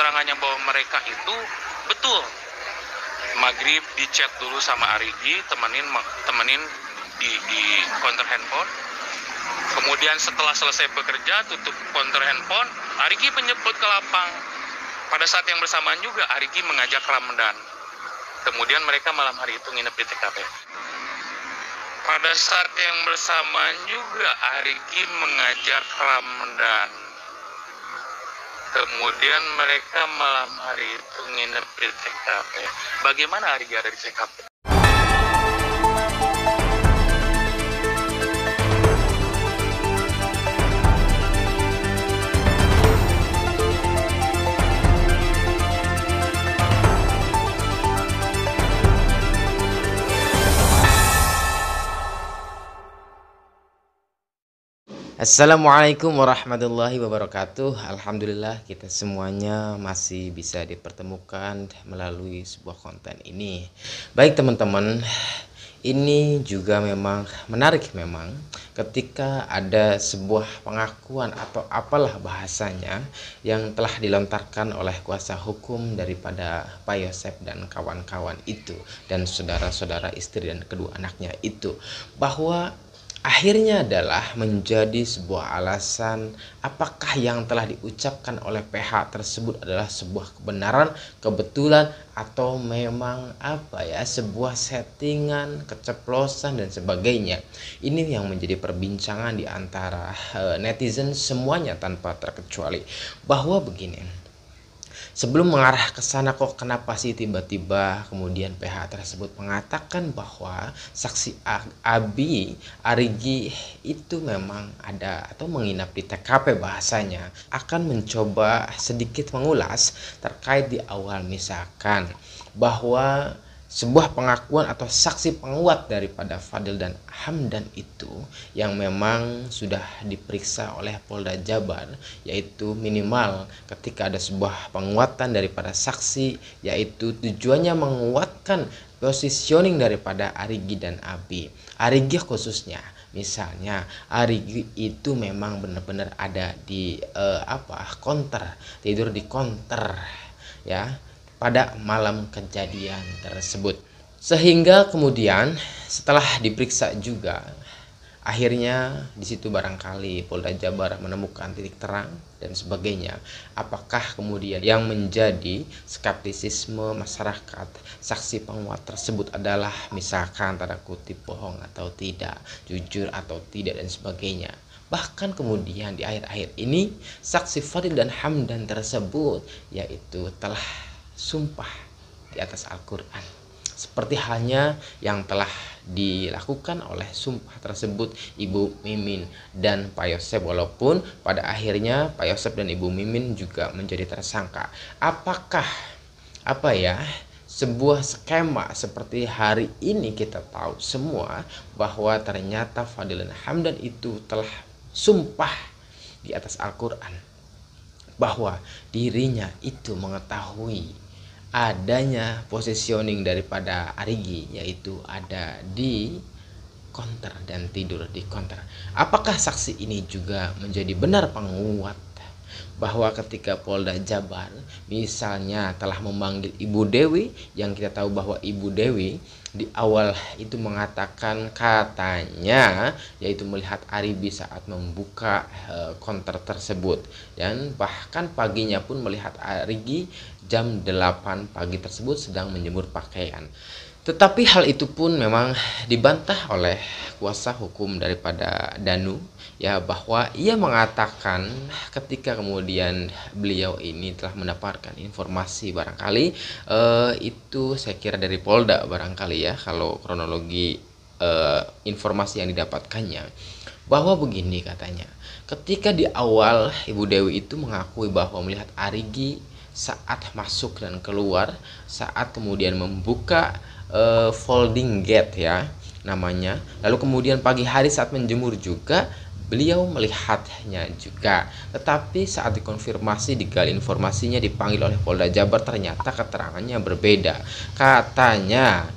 keterangannya bahwa mereka itu betul maghrib di chat dulu sama Arigi, temenin di counter handphone. Kemudian setelah selesai bekerja, tutup counter handphone, Arigi menjemput ke lapang. Pada saat yang bersamaan juga Arigi mengajak Ramdan. Kemudian mereka malam hari itu nginep di TKP. Pada saat yang bersamaan juga Arigi mengajak Ramdan. Kemudian mereka malam hari itu nginep di TKP. Bagaimana Arigi ada di TKP? Assalamualaikum warahmatullahi wabarakatuh. Alhamdulillah kita semuanya masih bisa dipertemukan melalui sebuah konten ini. Baik teman-teman, ini juga memang menarik memang ketika ada sebuah pengakuan atau apalah bahasanya yang telah dilontarkan oleh kuasa hukum daripada Pak Yosep dan kawan-kawan itu dan saudara-saudara istri dan kedua anaknya itu, bahwa akhirnya adalah menjadi sebuah alasan apakah yang telah diucapkan oleh PH tersebut adalah sebuah kebenaran, kebetulan, atau memang sebuah settingan, keceplosan dan sebagainya. Ini yang menjadi perbincangan di antara netizen semuanya tanpa terkecuali, bahwa begini. Sebelum mengarah ke sana, kok kenapa sih tiba-tiba kemudian PH tersebut mengatakan bahwa saksi Arigi itu memang ada atau menginap di TKP, bahasanya akan mencoba sedikit mengulas terkait di awal, misalkan bahwa sebuah pengakuan atau saksi penguat daripada Fadil dan Hamdan itu yang memang sudah diperiksa oleh Polda Jabar, yaitu minimal ketika ada sebuah penguatan daripada saksi, yaitu tujuannya menguatkan positioning daripada Arigi dan Abi. Arigi khususnya, misalnya Arigi itu memang benar-benar ada di counter, tidur di counter ya pada malam kejadian tersebut, sehingga kemudian setelah diperiksa juga akhirnya di situ barangkali Polda Jabar menemukan titik terang dan sebagainya. Apakah kemudian yang menjadi skeptisisme masyarakat saksi penguat tersebut adalah misalkan tanda kutip bohong atau tidak, jujur atau tidak dan sebagainya. Bahkan kemudian di akhir-akhir ini saksi Fadil dan Hamdan tersebut yaitu telah sumpah di atas Al-Quran, seperti halnya yang telah dilakukan oleh sumpah tersebut Ibu Mimin dan Pak Yosep, walaupun pada akhirnya Pak Yosep dan Ibu Mimin juga menjadi tersangka. Apakah sebuah skema seperti hari ini kita tahu semua bahwa ternyata Fadil dan Hamdan itu telah sumpah di atas Al-Quran bahwa dirinya itu mengetahui adanya positioning daripada Arigi, yaitu ada di counter dan tidur di counter. Apakah saksi ini juga menjadi benar penguat bahwa ketika Polda Jabar misalnya telah memanggil Ibu Dewi, yang kita tahu bahwa Ibu Dewi di awal itu mengatakan katanya yaitu melihat Arigi saat membuka counter tersebut, dan bahkan paginya pun melihat Arigi jam 8 pagi tersebut sedang menjemur pakaian. Tetapi hal itu pun memang dibantah oleh kuasa hukum daripada Danu, ya, bahwa ia mengatakan ketika kemudian beliau ini telah mendapatkan informasi barangkali itu saya kira dari Polda barangkali ya, kalau kronologi informasi yang didapatkannya, bahwa begini katanya, ketika di awal Ibu Dewi itu mengakui bahwa melihat Arigi saat masuk dan keluar, saat kemudian membuka folding gate ya namanya, lalu kemudian pagi hari saat menjemur juga beliau melihatnya juga. Tetapi saat dikonfirmasi, digali informasinya, dipanggil oleh Polda Jabar, ternyata keterangannya berbeda. Katanya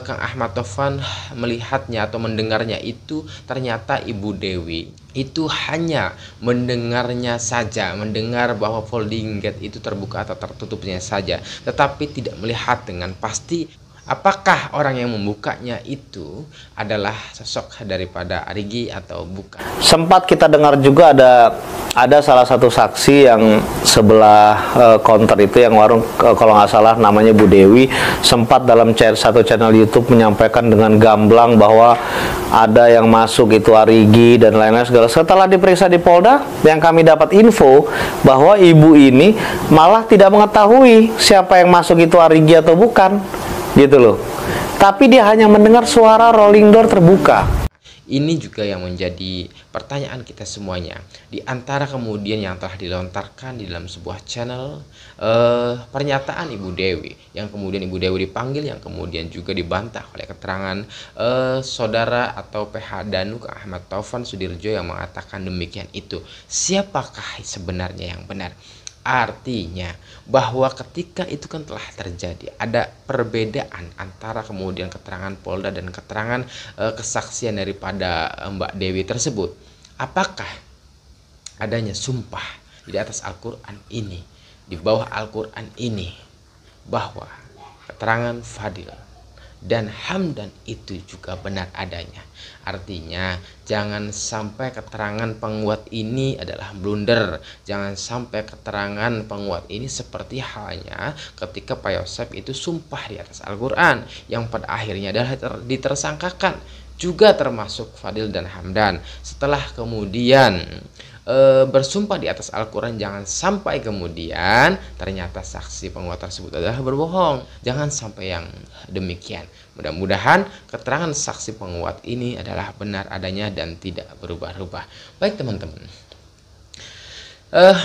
Kang Ahmad Taufan melihatnya atau mendengarnya itu ternyata Ibu Dewi itu hanya mendengarnya saja, mendengar bahwa folding gate itu terbuka atau tertutupnya saja, tetapi tidak melihat dengan pasti apakah orang yang membukanya itu adalah sosok daripada Arigi atau bukan. Sempat kita dengar juga ada salah satu saksi yang sebelah counter itu yang warung, kalau nggak salah namanya Bu Dewi, sempat dalam satu channel YouTube menyampaikan dengan gamblang bahwa ada yang masuk itu Arigi dan lain-lain segala. Setelah diperiksa di Polda, yang kami dapat info bahwa ibu ini malah tidak mengetahui siapa yang masuk itu Arigi atau bukan, gitu loh. Tapi dia hanya mendengar suara rolling door terbuka. Ini juga yang menjadi pertanyaan kita semuanya. Di antara kemudian yang telah dilontarkan di dalam sebuah channel pernyataan Ibu Dewi, yang kemudian Ibu Dewi dipanggil, yang kemudian juga dibantah oleh keterangan saudara atau PH Danuk Ahmad Taufan Sudirjo yang mengatakan demikian itu. Siapakah sebenarnya yang benar? Artinya bahwa ketika itu kan telah terjadi ada perbedaan antara kemudian keterangan Polda dan keterangan kesaksian daripada Mbak Dewi tersebut. Apakah adanya sumpah di atas Al-Quran ini, di bawah Al-Quran ini, bahwa keterangan Fadil dan Hamdan itu juga benar adanya? Artinya jangan sampai keterangan penguat ini adalah blunder. Jangan sampai keterangan penguat ini seperti halnya ketika Pak Yosef itu sumpah di atas Al-Quran, yang pada akhirnya adalah ditersangkakan juga termasuk Fadil dan Hamdan. Setelah kemudian bersumpah di atas Al-Quran, jangan sampai kemudian ternyata saksi penguat tersebut adalah berbohong. Jangan sampai yang demikian. Mudah-mudahan keterangan saksi penguat ini adalah benar adanya dan tidak berubah-ubah. Baik teman-teman,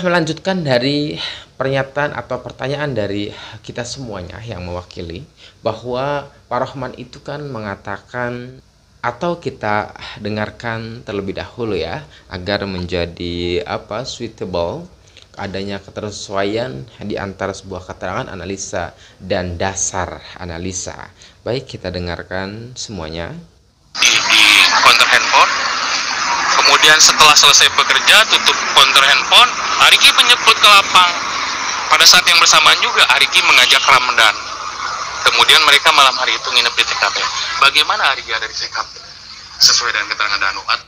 melanjutkan dari pernyataan atau pertanyaan dari kita semuanya yang mewakili, bahwa Pak Rohman itu kan mengatakan, atau kita dengarkan terlebih dahulu ya, agar menjadi suitable, adanya ketersesuaian di antara sebuah keterangan analisa dan dasar analisa. Baik, kita dengarkan semuanya. Di counter handphone, kemudian setelah selesai bekerja tutup counter handphone, Arigi menyebut ke lapang. Pada saat yang bersamaan juga Arigi mengajak Ramdan. Kemudian mereka malam hari itu nginep di TKP. Bagaimana Arigi ada di TKP? Sesuai dengan keterangan Danuat.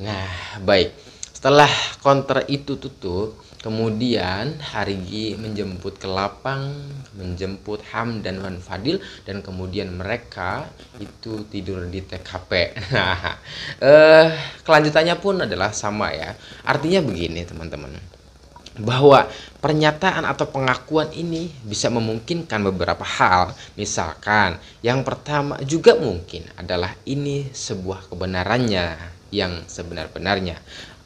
Nah, baik. Setelah konter itu tutup, kemudian Arigi menjemput ke lapang, menjemput Hamdan dan Fadil, dan kemudian mereka itu tidur di TKP. Nah, kelanjutannya pun adalah sama ya. Artinya begini teman-teman, bahwa pernyataan atau pengakuan ini bisa memungkinkan beberapa hal. Misalkan yang pertama juga mungkin adalah ini sebuah kebenarannya yang sebenar-benarnya,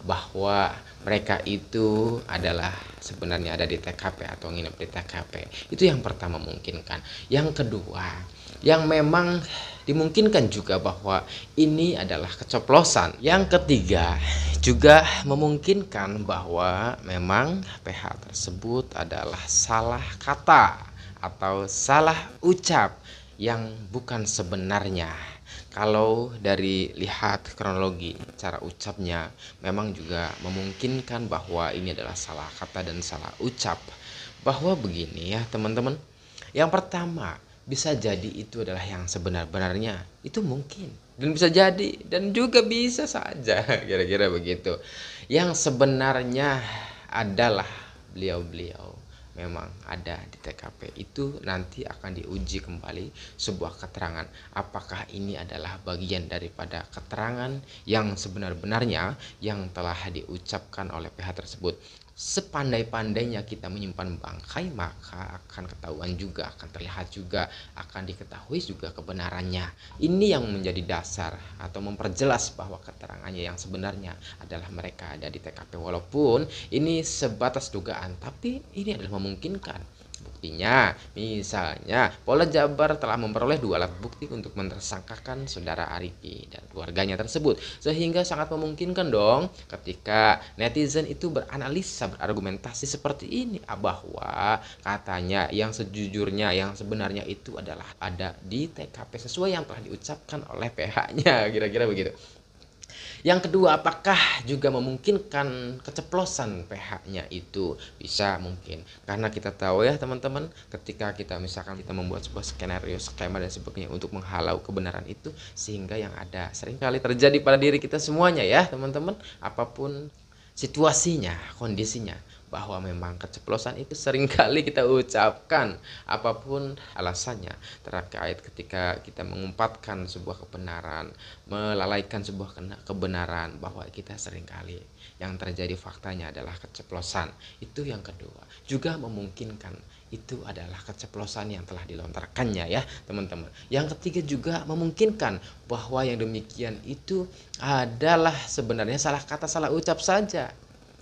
bahwa mereka itu adalah sebenarnya ada di TKP atau nginep di TKP. Itu yang pertama memungkinkan. Yang kedua, yang memang dimungkinkan juga bahwa ini adalah keceplosan. Yang ketiga, juga memungkinkan bahwa memang PH tersebut adalah salah kata atau salah ucap yang bukan sebenarnya. Kalau dari lihat kronologi cara ucapnya, memang juga memungkinkan bahwa ini adalah salah kata dan salah ucap. Bahwa begini ya teman-teman, yang pertama, bisa jadi itu adalah yang sebenar-benarnya, itu mungkin, dan bisa jadi, dan juga bisa saja kira-kira begitu. Yang sebenarnya adalah beliau-beliau memang ada di TKP. Itu nanti akan diuji kembali sebuah keterangan, apakah ini adalah bagian daripada keterangan yang sebenar-benarnya yang telah diucapkan oleh pihak tersebut. Sepandai-pandainya kita menyimpan bangkai, maka akan ketahuan juga, akan terlihat juga, akan diketahui juga kebenarannya. Ini yang menjadi dasar atau memperjelas bahwa keterangannya yang sebenarnya adalah mereka ada di TKP. Walaupun ini sebatas dugaan, tapi ini adalah memungkinkan. Buktinya, misalnya Polda Jabar telah memperoleh 2 alat bukti untuk mentersangkakan saudara Arigi dan keluarganya tersebut, sehingga sangat memungkinkan dong ketika netizen itu beranalisa, berargumentasi seperti ini, bahwa katanya yang sejujurnya, yang sebenarnya itu adalah ada di TKP sesuai yang telah diucapkan oleh PH-nya, kira-kira begitu. Yang kedua, apakah juga memungkinkan keceplosan pH-nya itu? Bisa mungkin. Karena kita tahu ya teman-teman, ketika kita misalkan kita membuat sebuah skenario, skema dan sebagainya untuk menghalau kebenaran itu, sehingga yang ada seringkali terjadi pada diri kita semuanya ya teman-teman, apapun situasinya, kondisinya, bahwa memang keceplosan itu seringkali kita ucapkan apapun alasannya terkait ketika kita mengumpatkan sebuah kebenaran, melalaikan sebuah kebenaran, bahwa kita seringkali yang terjadi faktanya adalah keceplosan. Itu yang kedua. Juga memungkinkan itu adalah keceplosan yang telah dilontarkannya ya teman-teman. Yang ketiga juga memungkinkan bahwa yang demikian itu adalah sebenarnya salah kata, salah ucap saja.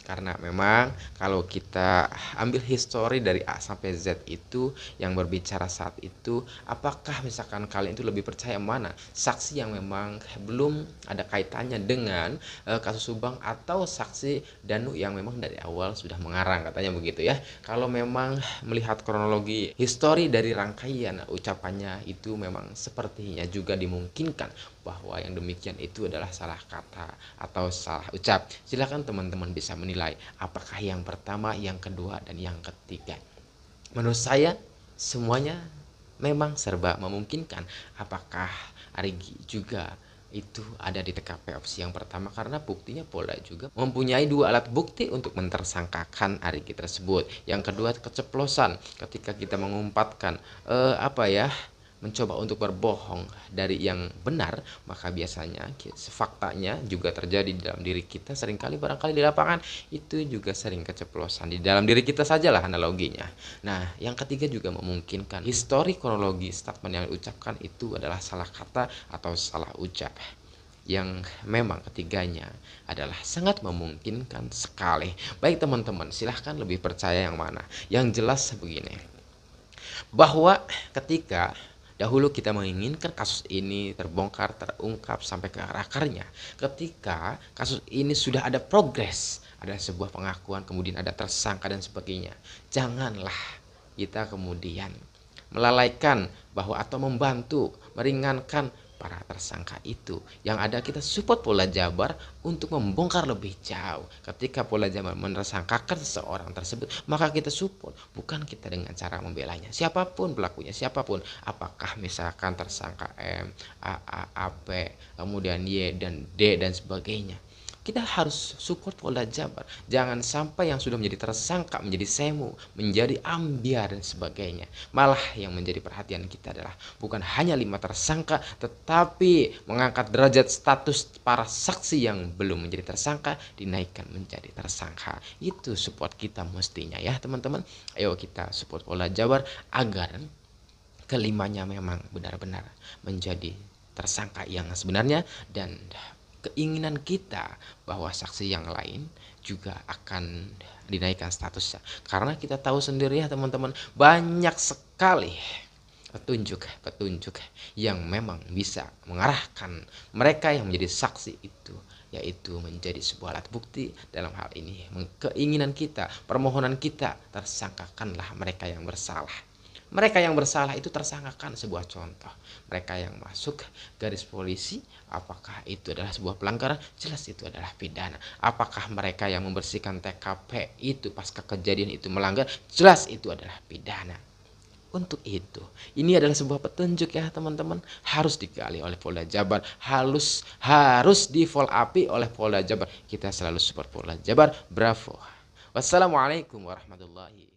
Karena memang kalau kita ambil histori dari A sampai Z itu yang berbicara saat itu, apakah misalkan kalian itu lebih percaya mana? Saksi yang memang belum ada kaitannya dengan kasus Subang, atau saksi Danu yang memang dari awal sudah mengarang, katanya begitu ya. Kalau memang melihat kronologi histori dari rangkaian ucapannya itu memang sepertinya juga dimungkinkan bahwa yang demikian itu adalah salah kata atau salah ucap. Silakan teman-teman bisa menilai apakah yang pertama, yang kedua, dan yang ketiga. Menurut saya semuanya memang serba memungkinkan. Apakah Arigi juga itu ada di TKP opsi yang pertama, karena buktinya Polda juga mempunyai 2 alat bukti untuk mentersangkakan Arigi tersebut. Yang kedua, keceplosan ketika kita mengumpatkan mencoba untuk berbohong dari yang benar, maka biasanya faktanya juga terjadi di dalam diri kita. Seringkali barangkali di lapangan itu juga sering keceplosan di dalam diri kita sajalah analoginya. Nah, yang ketiga juga memungkinkan histori kronologi statement yang diucapkan itu adalah salah kata atau salah ucap. Yang memang ketiganya adalah sangat memungkinkan sekali. Baik teman-teman, silahkan lebih percaya yang mana. Yang jelas begini, bahwa ketika dahulu kita menginginkan kasus ini terbongkar, terungkap sampai ke akarnya, ketika kasus ini sudah ada progres, ada sebuah pengakuan, kemudian ada tersangka dan sebagainya, janganlah kita kemudian melalaikan bahwa atau membantu meringankan para tersangka itu. Yang ada kita support Polda Jabar untuk membongkar lebih jauh. Ketika Polda Jabar menersangkakan seseorang tersebut, maka kita support, bukan kita dengan cara membelanya. Siapapun pelakunya, siapapun, apakah misalkan tersangka M, A, A, P, kemudian Y dan D dan sebagainya. Kita harus support Polda Jabar. Jangan sampai yang sudah menjadi tersangka menjadi semu, menjadi ambiar dan sebagainya. Malah yang menjadi perhatian kita adalah bukan hanya 5 tersangka, tetapi mengangkat derajat status para saksi yang belum menjadi tersangka dinaikkan menjadi tersangka. Itu support kita mestinya ya teman-teman. Ayo kita support Polda Jabar agar kelimanya memang benar-benar menjadi tersangka yang sebenarnya, dan keinginan kita bahwa saksi yang lain juga akan dinaikkan statusnya. Karena kita tahu sendiri ya teman-teman, banyak sekali petunjuk yang memang bisa mengarahkan mereka yang menjadi saksi itu, yaitu menjadi sebuah alat bukti dalam hal ini. Keinginan kita, permohonan kita, tersangkakanlah mereka yang bersalah. Mereka yang bersalah itu tersangkakan. Sebuah contoh, mereka yang masuk garis polisi, apakah itu adalah sebuah pelanggaran? Jelas itu adalah pidana. Apakah mereka yang membersihkan TKP itu pasca kejadian itu melanggar? Jelas itu adalah pidana. Untuk itu, ini adalah sebuah petunjuk ya teman-teman, harus digali oleh Polda Jabar, harus di follow up oleh Polda Jabar. Kita selalu support Polda Jabar. Bravo. Wassalamualaikum warahmatullahi wabarakatuh.